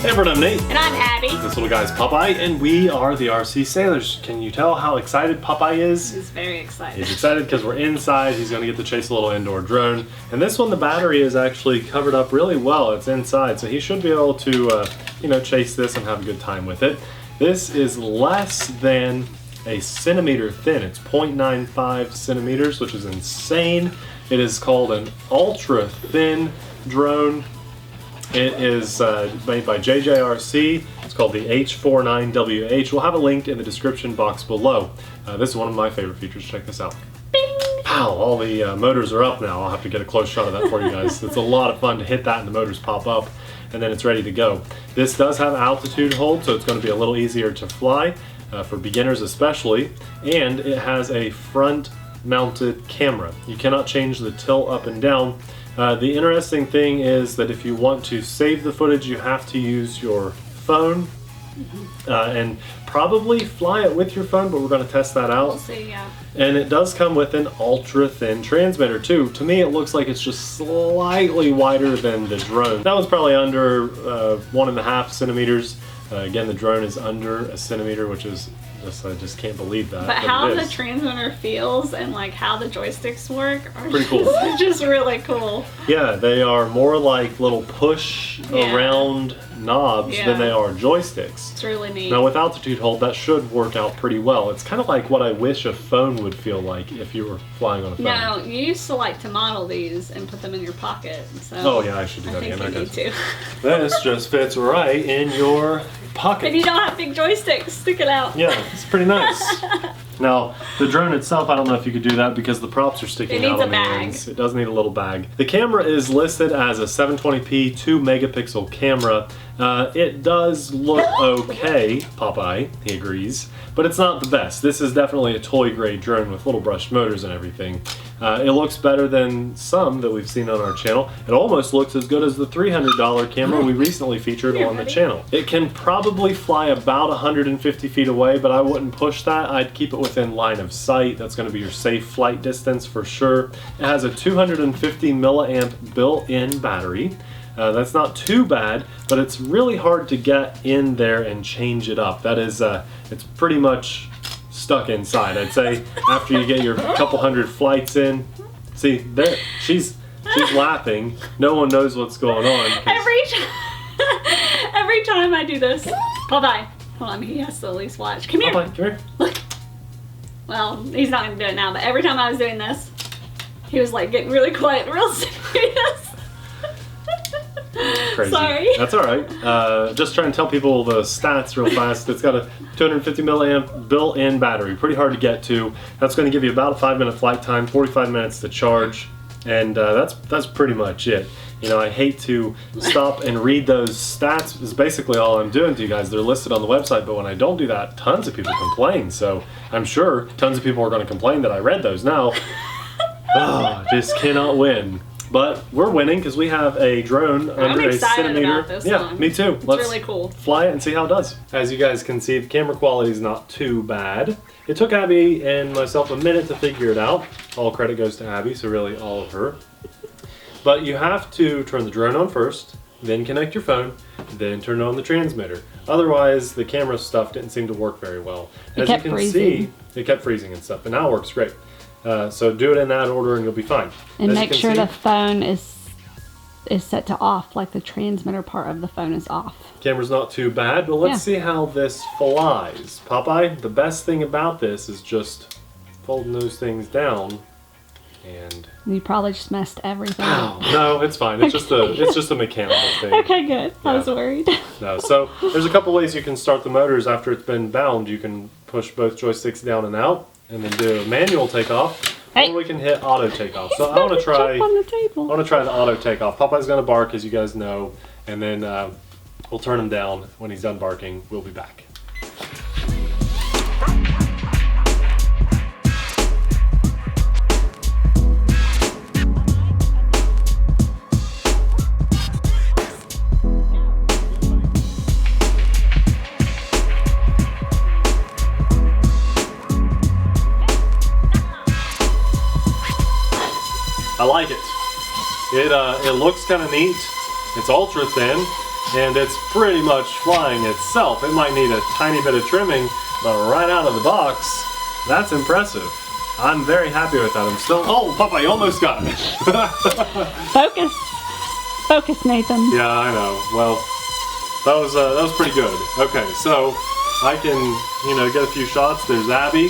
Hey everyone, I'm Nate. And I'm Abby. This little guy's Popeye, and we are the RC Sailors. Can you tell how excited Popeye is? He's very excited. He's excited because we're inside. He's going to get to chase a little indoor drone. And this one, the battery is actually covered up really well. It's inside, so he should be able to, chase this and have a good time with it. This is less than a centimeter thin. It's 0.95 centimeters, which is insane. It is called an ultra thin drone. It is made by JJRC. It's called the H49WH. We'll have a link in the description box below. This is one of my favorite features. Check this out. Bing! Pow! All the motors are up now. I'll have to get a close shot of that for you guys. It's a lot of fun to hit that and the motors pop up, and then it's ready to go. This does have altitude hold, so it's going to be a little easier to fly, for beginners especially, and it has a front mounted camera. You cannot change the tilt up and down. The interesting thing is that if you want to save the footage, you have to use your phone and probably fly it with your phone, but we're going to test that out. We'll see, yeah. And it does come with an ultra thin transmitter too. To me, it looks like it's just slightly wider than the drone. That one's probably under 1.5 centimeters. Again, the drone is under a centimeter, which is I just can't believe that. But how the transmitter feels and like how the joysticks work are pretty cool. just really cool. Yeah, they are more like little push around knobs than they are joysticks. It's really neat. Now with altitude hold, that should work out pretty well. It's kind of like what I wish a phone would feel like if you were flying on a phone. Now, you used to like to model these and put them in your pocket. So oh yeah, I should do that again. I think you need to. This just fits right in your pocket. And you don't have big joysticks sticking out. Yeah, it's pretty nice. Now, the drone itself, I don't know if you could do that because the props are sticking out on the ends. It does need a little bag. The camera is listed as a 720p 2 megapixel camera. It does look okay, Popeye, he agrees, but it's not the best. This is definitely a toy grade drone with little brushed motors and everything. It looks better than some that we've seen on our channel. It almost looks as good as the $300 camera we recently featured on the channel. It can probably fly about 150 feet away, but I wouldn't push that. I'd keep it within line of sight. That's going to be your safe flight distance for sure. It has a 250 milliamp built-in battery. That's not too bad, but it's really hard to get in there and change it up. That is, it's pretty much stuck inside. I'd say after you get your couple hundred flights in, see there, she's laughing. No one knows what's going on. Every time I do this, Popeye, hold on, he has to at least watch. Come here. Popeye, come here. Look. Well, he's not gonna do it now, but every time I was doing this, he was like getting really quiet, real serious. Crazy. Sorry. That's all right. Just trying to tell people the stats real fast. It's got a 250 milliamp built-in battery. Pretty hard to get to. That's going to give you about a 5-minute flight time, 45 minutes to charge, and that's pretty much it. You know, I hate to stop and read those stats. Is basically all I'm doing to you guys. They're listed on the website, but when I don't do that, tons of people complain. So I'm sure tons of people are going to complain that I read those now. Oh, just cannot win. But we're winning because we have a drone under a centimeter. About this one. Me too. It's Let's really cool. Fly it and see how it does. As you guys can see, the camera quality is not too bad. It took Abby and myself a minute to figure it out. All credit goes to Abby, so really all of her. But you have to turn the drone on first, then connect your phone, then turn on the transmitter. Otherwise, the camera stuff didn't seem to work very well. As you can see, it kept freezing and stuff, but now it works great. So do it in that order and you'll be fine. And make sure the phone is set to off, like the transmitter part of the phone is off. Camera's not too bad, but let's see how this flies. Popeye, the best thing about this is just folding those things down and... You probably just messed everything up. up. No, it's fine. It's just a mechanical thing. Okay, good. Yeah. I was worried. No, so there's a couple ways you can start the motors after it's been bound. You can push both joysticks down and out, and then do a manual takeoff, or we can hit auto takeoff. So I want to try. I want to try the auto takeoff. Popeye's gonna bark, as you guys know, and then we'll turn him down when he's done barking. We'll be back. I like it. It looks kind of neat. It's ultra thin. and it's pretty much flying itself. It might need a tiny bit of trimming, but right out of the box, that's impressive. I'm very happy with that. I'm still, oh, Papa, you almost got it. Focus. Focus, Nathan. Yeah, I know. Well, that was pretty good. Okay, so I can, get a few shots. There's Abby.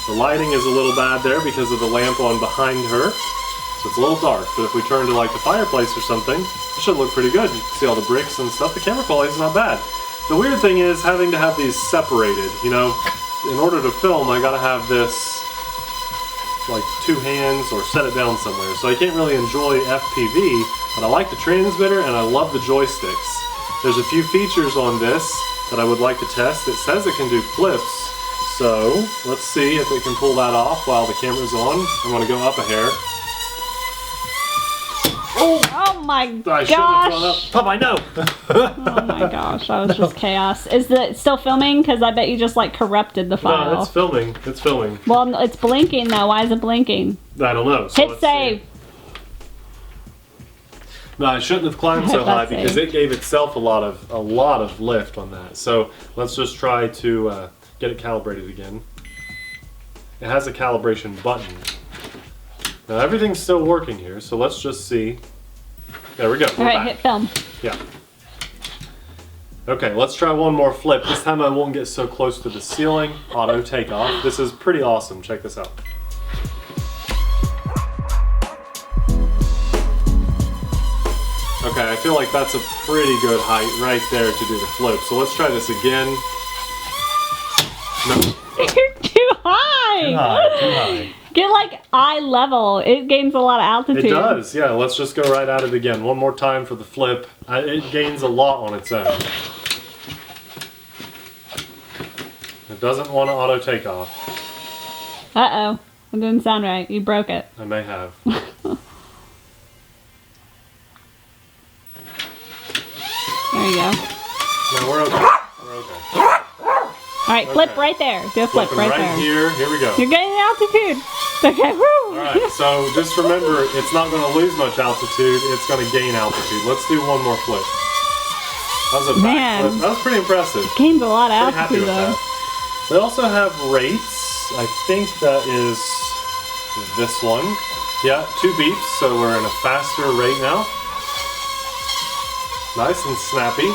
The lighting is a little bad there because of the lamp on behind her. So it's a little dark, but if we turn to like the fireplace or something, it should look pretty good. You can see all the bricks and stuff. The camera quality is not bad. The weird thing is having to have these separated, In order to film, I gotta have this like 2 hands or set it down somewhere. So I can't really enjoy FPV, but I like the transmitter and I love the joysticks. There's a few features on this that I would like to test. It says it can do flips, so let's see if it can pull that off while the camera's on. I'm gonna go up a hair. Oh my I shouldn't have gone up. gosh. Pop, I know. Oh my gosh, that was just chaos. Is it still filming? Because I bet you just like corrupted the file. No, it's filming. It's filming. Well, it's blinking though. Why is it blinking? I don't know. So Hit let's save. see. No, I shouldn't have climbed so high because it gave itself a lot of lift on that. So let's just try to get it calibrated again. It has a calibration button. Now everything's still working here, so let's just see. There we go. All right, hit film. Yeah. Okay, let's try one more flip. This time I won't get so close to the ceiling. Auto takeoff. This is pretty awesome. Check this out. Okay, I feel like that's a pretty good height right there to do the flip. So let's try this again. No. You're too high. Too high, too high. Get like eye level. It gains a lot of altitude. It does, yeah. Let's just go right at it again. One more time for the flip. It gains a lot on its own. It doesn't want to auto take off. Uh-oh. It didn't sound right. You broke it. I may have. There you go. No, we're okay. We're okay. All right, flip right there. Do a flip Flipping right there. Here we go. You're getting altitude. Okay, woo. Alright, so just remember, it's not going to lose much altitude, it's going to gain altitude. Let's do one more flip. That was a Man. backflip. That was pretty impressive. Gains a lot of Pretty happy altitude with though. that. We also have rates. I think that is this one. Yeah, 2 beeps, so we're in a faster rate now. Nice and snappy.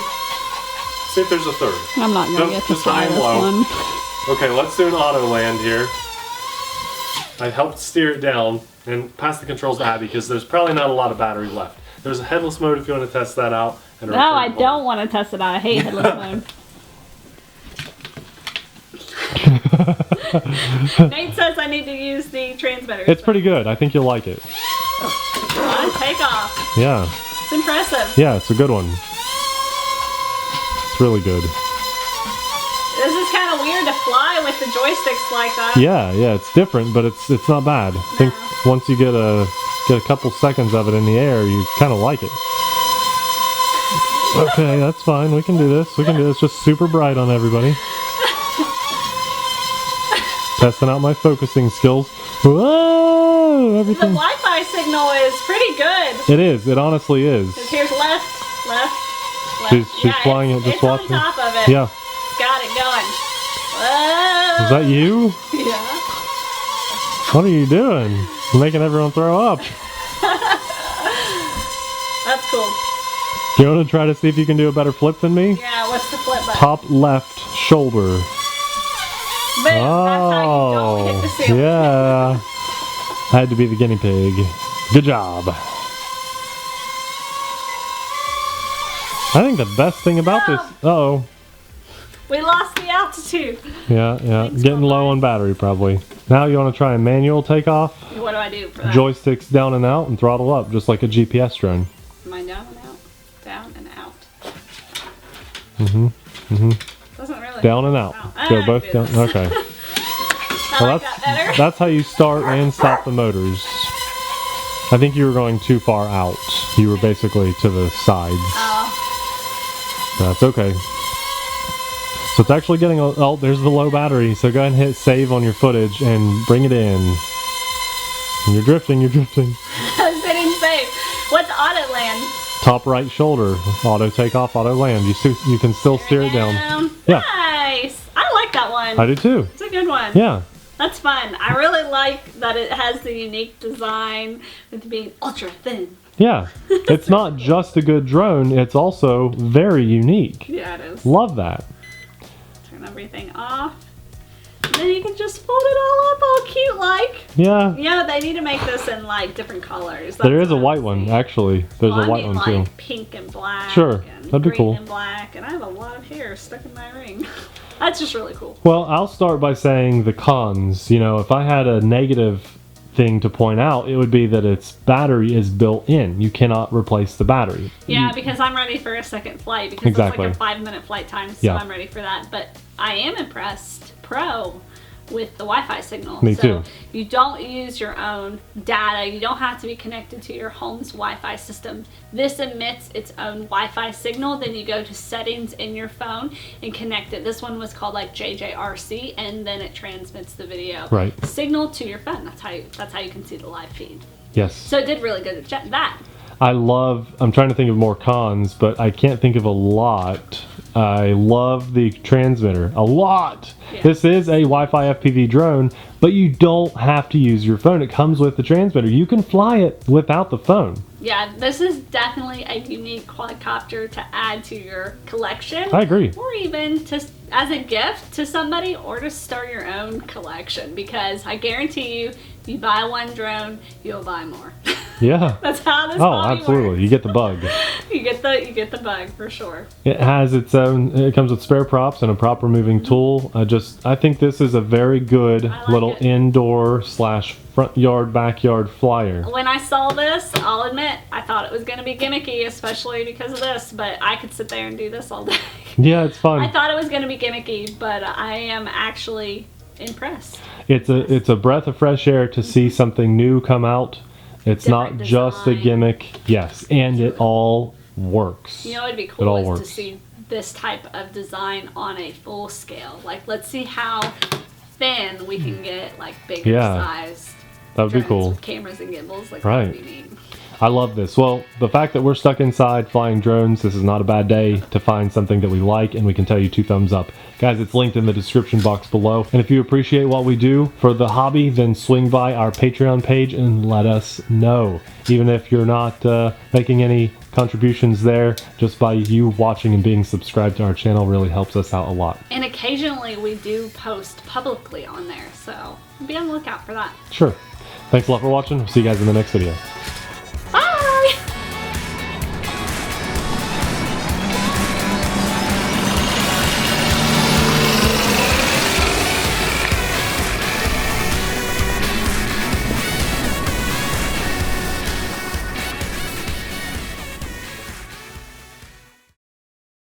See if there's a third. I'm not going to get to Just fly high and this low. one. Okay, let's do an auto land here. I helped steer it down and pass the controls to Abby because there's probably not a lot of battery left. There's a headless mode if you want to test that out. And a No, I return don't want to test it out. I hate headless mode. Nate says I need to use the transmitter. It's pretty good. I think you'll like it. Take off. Yeah. It's impressive. Yeah, it's a good one. It's really good. This is kind of weird to fly with the joysticks like that. Yeah, it's different, but it's not bad. I think once you get a couple seconds of it in the air, you kind of like it. Okay, that's fine. We can do this. We can do this. Just super bright on everybody. Testing out my focusing skills. Whoa! The Everything. Wi-Fi signal is pretty good. It is. It honestly is. 'Cause here's left. She's Yeah, flying it, it's just watching. on top of it. Yeah. It's got it going. Whoa. Is that you? Yeah. What are you doing? You're making everyone throw up. That's cool. Do you want to try to see if you can do a better flip than me? Yeah, what's the flip button? Top left shoulder. Boom. That's how you don't hit the ceiling. Yeah. I had to be the guinea pig. Good job. I think the best thing about this... Uh-oh. We lost the altitude. Yeah. Getting low on battery, probably. Now you want to try a manual takeoff. What do I do for that? Joysticks down and out and throttle up, just like a GPS drone. Am I down and out? Down and out. Doesn't really. Down and out. I Go can both do down. this. Okay. I like that better. That's how you start and stop the motors. I think you were going too far out. You were basically to the sides. Oh. That's okay. So it's actually getting oh, there's the low battery. So go ahead and hit save on your footage and bring it in. And you're drifting. I was hitting save. What's audit land? Top right shoulder, auto takeoff, auto land. You can still steer it down. Yeah. Nice. I like that one. I do too. It's a good one. Yeah. That's fun. I really like that it has the unique design with being ultra thin. Yeah. It's not just a good drone, it's also very unique. Yeah, it is. Love that. Turn everything off. And then you can just fold it all up all cute like. Yeah. Yeah, they need to make this in like different colors. There is a white one, actually. There's a white one like too. Pink and black. Sure. And That'd be green cool. and black. And I have a lot of hair stuck in my ring. That's just really cool. Well, I'll start by saying the cons. You know, if I had a negative thing to point out, it would be that its battery is built in. You cannot replace the battery. Yeah, because I'm ready for a second flight because Exactly. it's like a 5-minute flight time, so Yeah. I'm ready for that. But I am impressed, with the Wi-Fi signal. Me so too. You don't use your own data. You don't have to be connected to your home's Wi-Fi system. This emits its own Wi-Fi signal. Then you go to settings in your phone and connect it. This one was called like JJRC, and then it transmits the video signal to your phone. That's how you can see the live feed. Yes. So it did really good at that. I'm trying to think of more cons, but I can't think of a lot. I love the transmitter a lot. Yeah. This is a Wi-Fi FPV drone, but you don't have to use your phone. It comes with the transmitter. You can fly it without the phone. Yeah, this is definitely a unique quadcopter to add to your collection. I agree. Or even as a gift to somebody, or to start your own collection, because I guarantee you, if you buy one drone, you'll buy more. Yeah. That's how this hobby absolutely works. You get the bug. you get the bug for sure. It has its own, it comes with spare props and a prop removing tool. I think this is a very good little indoor / front yard backyard flyer. When I saw this, I'll admit I thought it was going to be gimmicky, especially because of this, but I could sit there and do this all day. Yeah, it's fun. I thought it was going to be gimmicky, but I am actually impressed. It's a breath of fresh air to see something new come out. It's Different not just a gimmick. Yes, and it all works. You know, it'd be cool to see this type of design on a full scale. Like, let's see how thin we can get, like, bigger sized. That would be cool. With cameras and gimbals, like, right. That would be neat. I love this. Well, the fact that we're stuck inside flying drones, this is not a bad day to find something that we like, and we can tell you 2 thumbs up. Guys, it's linked in the description box below. And if you appreciate what we do for the hobby, then swing by our Patreon page and let us know. Even if you're not making any contributions there, just by you watching and being subscribed to our channel really helps us out a lot. And occasionally we do post publicly on there, so be on the lookout for that. Sure. Thanks a lot for watching. We'll see you guys in the next video.